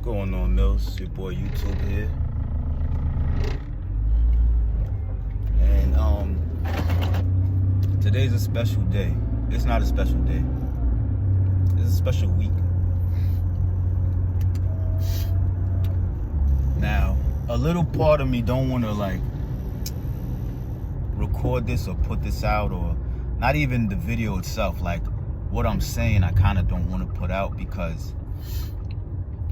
going on, Mills? It's your boy YouTube here. And today's a special day. It's not a special day. It's a special week. Now, a little part of me don't want to like record this or put this out, or not even the video itself. Like what I'm saying, I kind of don't want to put out because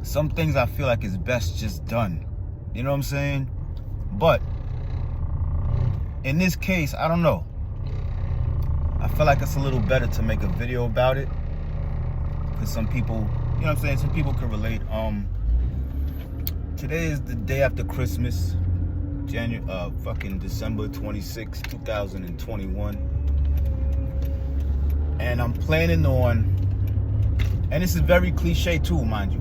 some things I feel like is best just done. You know what I'm saying? But in this case, I don't know. I feel like it's a little better to make a video about it because some people, you know what I'm saying? Some people can relate. Today is the day after Christmas, December 26, 2021. And I'm planning on, and this is very cliche too, mind you,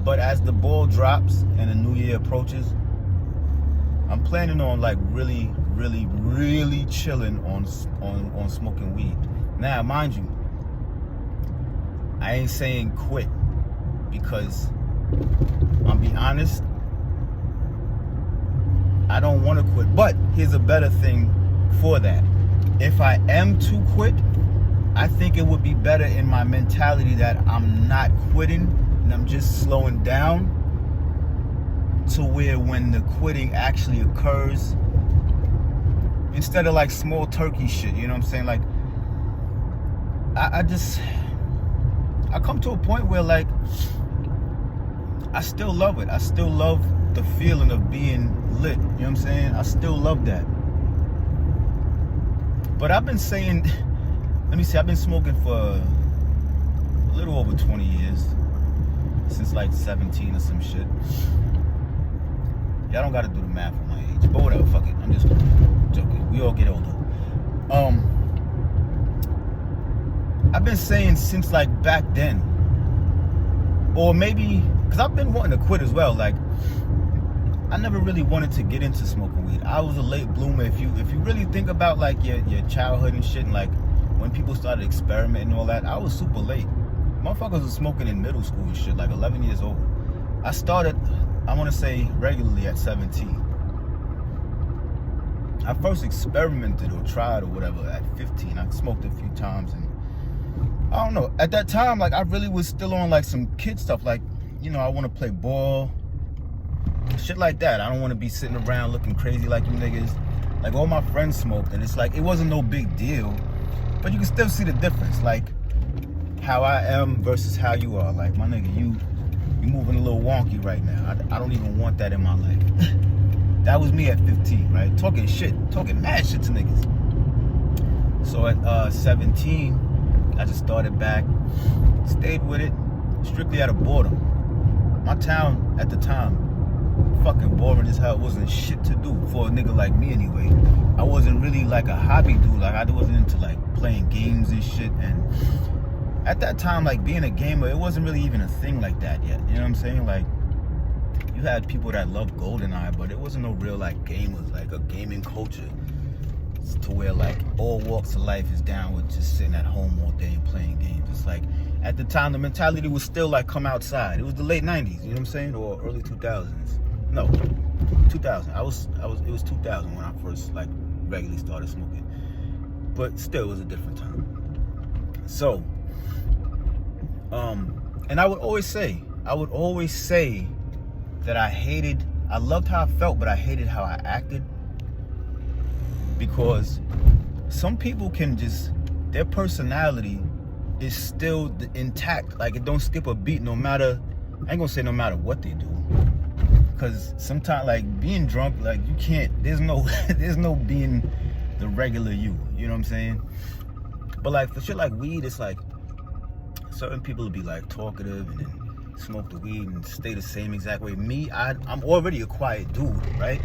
but as the ball drops and the new year approaches, I'm planning on like really chilling on smoking weed. Now, mind you, I ain't saying quit because I'll be honest, I don't want to quit. But here's a better thing for that. If I am to quit, I think it would be better in my mentality that I'm not quitting and I'm just slowing down to where when the quitting actually occurs, instead of like small turkey shit, you know what I'm saying? Like, I come to a point where like, I still love it. I still love the feeling of being lit. You know what I'm saying? I still love that. But I've been saying, let me see, I've been smoking for a little over 20 years. Since like 17 or some shit. Y'all don't gotta do the math on my age. But whatever, fuck it. I'm just joking. We all get older. I've been saying since like back then. Or maybe, because I've been wanting to quit as well. Like, I never really wanted to get into smoking weed. I was a late bloomer. If you really think about like your childhood and shit, and like when people started experimenting and all that, I was super late. Motherfuckers was smoking in middle school and shit, like 11 years old. I started, I want to say, regularly at 17. I first experimented or tried or whatever at 15. I smoked a few times, and I don't know. At that time, like, I really was still on like some kid stuff. Like, you know, I want to play ball, shit like that. I don't want to be sitting around looking crazy like you niggas. Like, all my friends smoked, and it's like, it wasn't no big deal, but you can still see the difference. Like, how I am versus how you are. Like, my nigga, you moving a little wonky right now. I don't even want that in my life. That was me at 15, right? Talking mad shit to niggas. So at 17, I just started back, stayed with it, strictly out of boredom. My town at the time, fucking boring as hell. It wasn't shit to do for a nigga like me anyway. I wasn't really like a hobby dude. Like, I wasn't into like playing games and shit. And at that time, like, being a gamer, it wasn't really even a thing like that yet. You know what I'm saying? Like, you had people that loved GoldenEye, but it wasn't no real, like, gamers, like a gaming culture to where, like, all walks of life is down with just sitting at home all day and playing games. It's like, at the time, the mentality was still, like, come outside. It was the late 90s, you know what I'm saying? Or early 2000s. No, 2000. It was 2000 when I first, like, regularly started smoking. But still, it was a different time. So, and I would always say that I loved how I felt, but I hated how I acted. Because some people can just, their personality is still intact. Like, it don't skip a beat no matter, I ain't gonna say no matter what they do. Because sometimes, like, being drunk, like, you can't, there's no being the regular you know what I'm saying? But like, for shit like weed, it's like, certain people will be like talkative and then smoke the weed and stay the same exact way. Me, I'm already a quiet dude, right?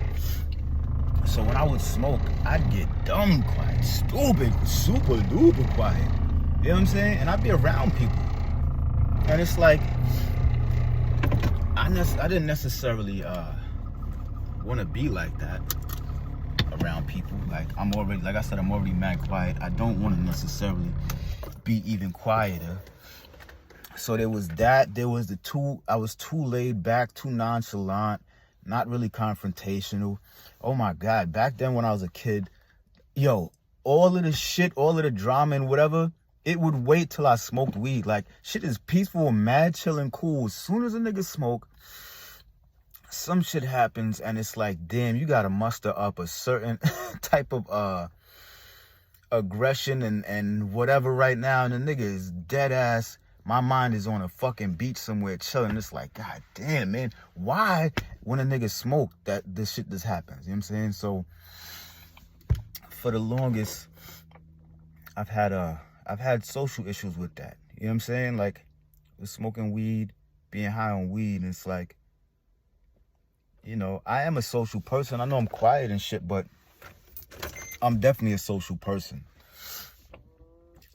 So when I would smoke, I'd get dumb quiet, stupid, super duper quiet. You know what I'm saying? And I'd be around people. And it's like, I didn't necessarily want to be like that around people. Like, like I said, I'm already mad quiet. I don't want to necessarily be even quieter. So there was that. There was I was too laid back, too nonchalant, not really confrontational. Oh my God. Back then when I was a kid, yo, all of the shit, all of the drama and whatever, it would wait till I smoked weed. Like, shit is peaceful, mad, chill, and cool. As soon as a nigga smoke, some shit happens, and it's like, damn, you gotta muster up a certain type of aggression and whatever right now, and the nigga is dead ass. My mind is on a fucking beach somewhere chilling. It's like, God damn, man, why when a nigga smoke that this shit just happens? You know what I'm saying? So for the longest, I've had social issues with that. You know what I'm saying? Like, with smoking weed, being high on weed, and it's like, you know, I am a social person. I know I'm quiet and shit, but I'm definitely a social person.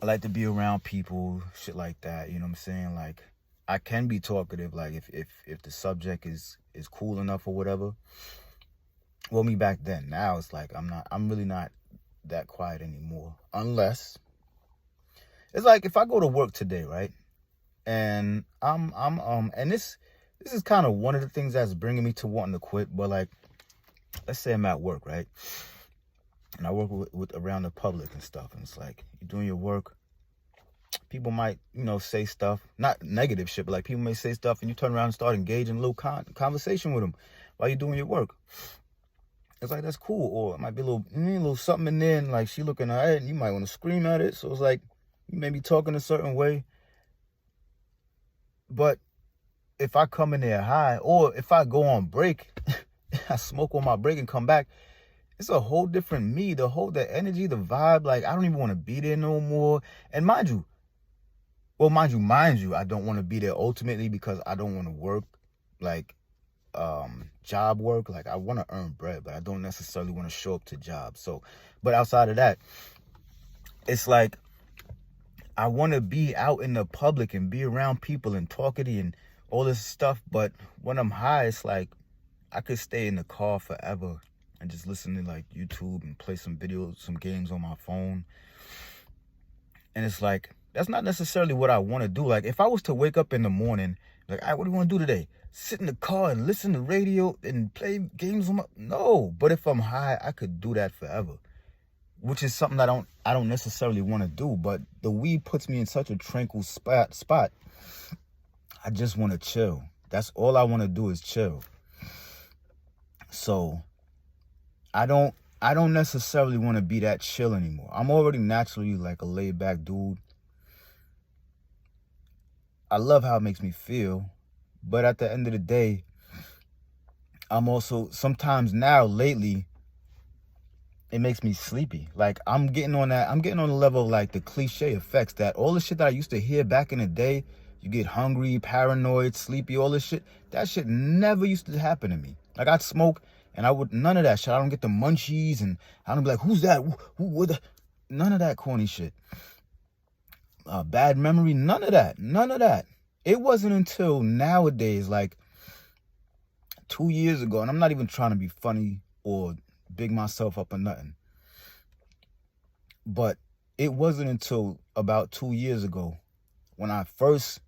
I like to be around people, shit like that. You know what I'm saying? Like, I can be talkative, like if the subject is cool enough or whatever. Well, me back then. Now it's like I'm really not that quiet anymore. Unless it's like if I go to work today, right? And and this is kind of one of the things that's bringing me to wanting to quit. But like, let's say I'm at work, right? And I work with around the public and stuff. And it's like, you're doing your work. People might, you know, say stuff, not negative shit, but like people may say stuff and you turn around and start engaging a little conversation with them while you're doing your work. It's like, that's cool. Or it might be a little something in there, and like she looking at it and you might want to scream at it. So it's like, you may be talking a certain way. But if I come in there high, or if I go on break, I smoke on my break and come back, it's a whole different me. The energy, the vibe, like, I don't even want to be there no more. And mind you, I don't want to be there ultimately because I don't want to work like job work. Like, I want to earn bread, but I don't necessarily want to show up to jobs. So, but outside of that, it's like, I want to be out in the public and be around people and talkative and all this stuff. But when I'm high, it's like, I could stay in the car forever and just listen to like YouTube and play some videos, some games on my phone. And it's like, that's not necessarily what I want to do. Like, if I was to wake up in the morning, like, all right, what do you want to do today? Sit in the car and listen to radio and play games on my... No, but if I'm high, I could do that forever, which is something I don't necessarily want to do. But the weed puts me in such a tranquil spot. I just want to chill. That's all I want to do is chill. So I don't necessarily want to be that chill anymore. I'm already naturally like a laid back dude. I love how it makes me feel, but at the end of the day, I'm also sometimes now lately, it makes me sleepy. Like, I'm getting on the level of like the cliche effects that all the shit that I used to hear back in the day, you get hungry, paranoid, sleepy, all this shit, that shit never used to happen to me. Like, I'd smoke and none of that shit. I don't get the munchies and I don't be like, who's that? None of that corny shit. Bad memory, none of that. It wasn't until nowadays, like 2 years ago, and I'm not even trying to be funny or big myself up or nothing, but it wasn't until about 2 years ago when I first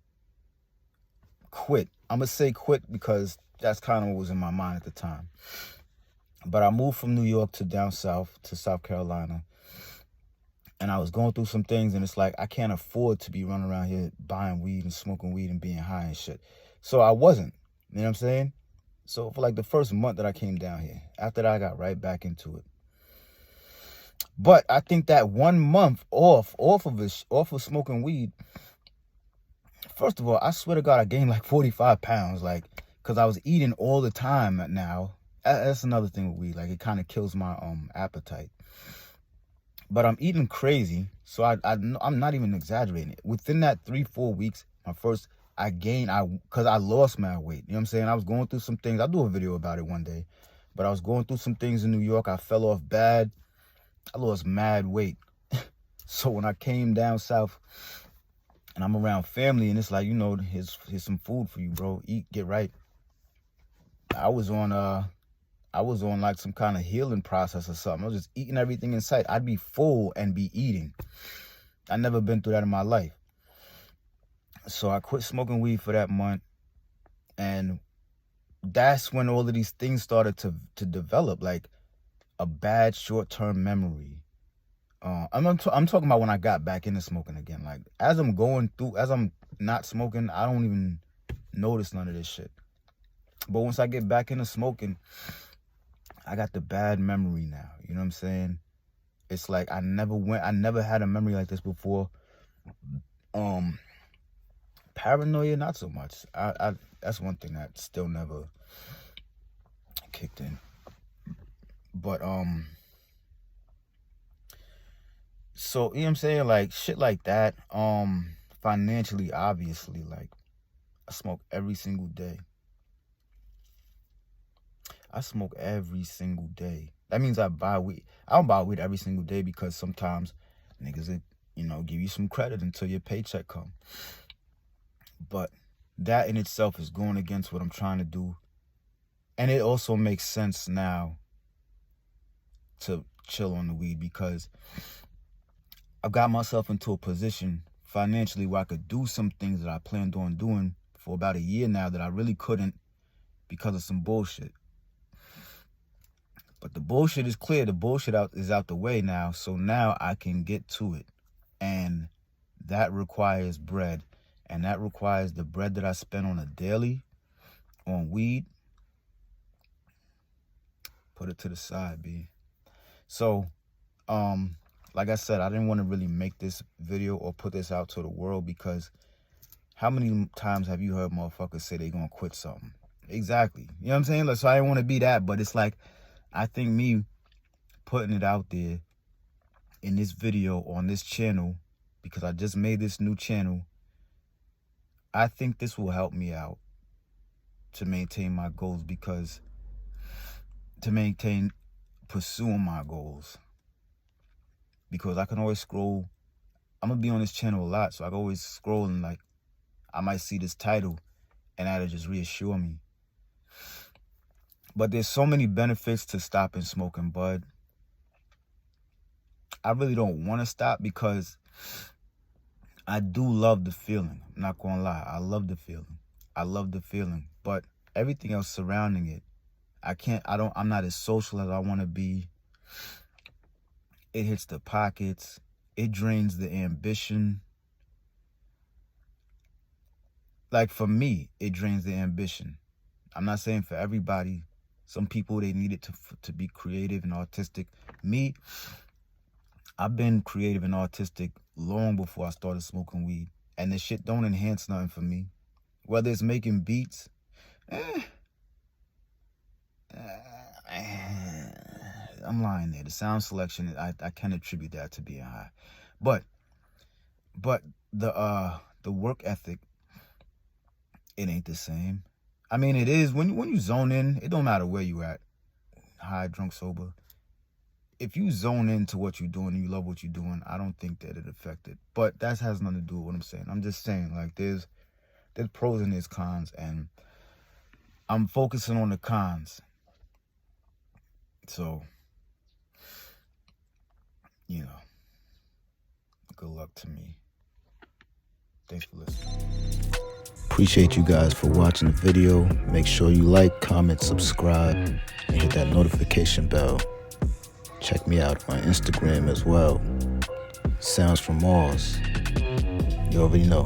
quit. I'm gonna say quit because that's kind of what was in my mind at the time. But I moved from New York to down south to South Carolina. And I was going through some things, and it's like, I can't afford to be running around here buying weed and smoking weed and being high and shit. So I wasn't, you know what I'm saying? So for like the first month that I came down here, after that I got right back into it. But I think that 1 month off of smoking weed, first of all, I swear to God, I gained like 45 pounds, like, because I was eating all the time now. That's another thing with weed, like, it kind of kills my appetite. But I'm eating crazy, so I'm not even exaggerating it. Within that 3-4 weeks, because I lost my weight. You know what I'm saying? I was going through some things. I'll do a video about it one day. But I was going through some things in New York. I fell off bad. I lost mad weight. So when I came down south and I'm around family and it's like, you know, here's some food for you, bro. Eat, get right. I was on like some kind of healing process or something. I was just eating everything in sight. I'd be full and be eating. I never been through that in my life. So I quit smoking weed for that month, and that's when all of these things started to develop, like a bad short-term memory. I'm talking about when I got back into smoking again. Like as I'm not smoking, I don't even notice none of this shit. But once I get back into smoking, I got the bad memory now. You know what I'm saying? It's like I never had a memory like this before. Paranoia, not so much. I that's one thing that still never kicked in. But so you know what I'm saying, like shit like that. Financially, obviously, like I smoke every single day. I smoke every single day. That means I buy weed. I don't buy weed every single day because sometimes niggas, give you some credit until your paycheck come. But that in itself is going against what I'm trying to do. And it also makes sense now to chill on the weed because I've got myself into a position financially where I could do some things that I planned on doing for about a year now that I really couldn't because of some bullshit. But the bullshit is clear. The bullshit is out the way now. So now I can get to it. And that requires bread. And that requires the bread that I spend on a daily on weed. Put it to the side, B. So, like I said, I didn't want to really make this video or put this out to the world because how many times have you heard motherfuckers say they gonna quit something? Exactly. You know what I'm saying? So I didn't want to be that, but it's like, I think me putting it out there in this video on this channel, because I just made this new channel, I think this will help me out to maintain my goals, pursuing my goals. Because I can always scroll. I'm going to be on this channel a lot, so I can always scroll and like, I might see this title and that'll just reassure me. But there's so many benefits to stopping smoking bud. I really don't want to stop because I do love the feeling. I'm not going to lie. I love the feeling. I love the feeling. But everything else surrounding it, I'm not as social as I want to be. It hits the pockets. It drains the ambition. Like for me, it drains the ambition. I'm not saying for everybody. Some people, they need it to be creative and artistic. Me, I've been creative and artistic long before I started smoking weed. And this shit don't enhance nothing for me. Whether it's making beats, I'm lying there. The sound selection, I can attribute that to being high. But the work ethic, it ain't the same. I mean, it is. When you zone in, it don't matter where you at, high, drunk, sober. If you zone into what you're doing and you love what you're doing, I don't think that it affected. But that has nothing to do with what I'm saying. I'm just saying, like, there's pros and there's cons, and I'm focusing on the cons. So, good luck to me. Thanks for listening. Appreciate you guys for watching the video. Make sure you like, comment, subscribe, and hit that notification bell. Check me out on Instagram as well. Sounds from Mars. You already know.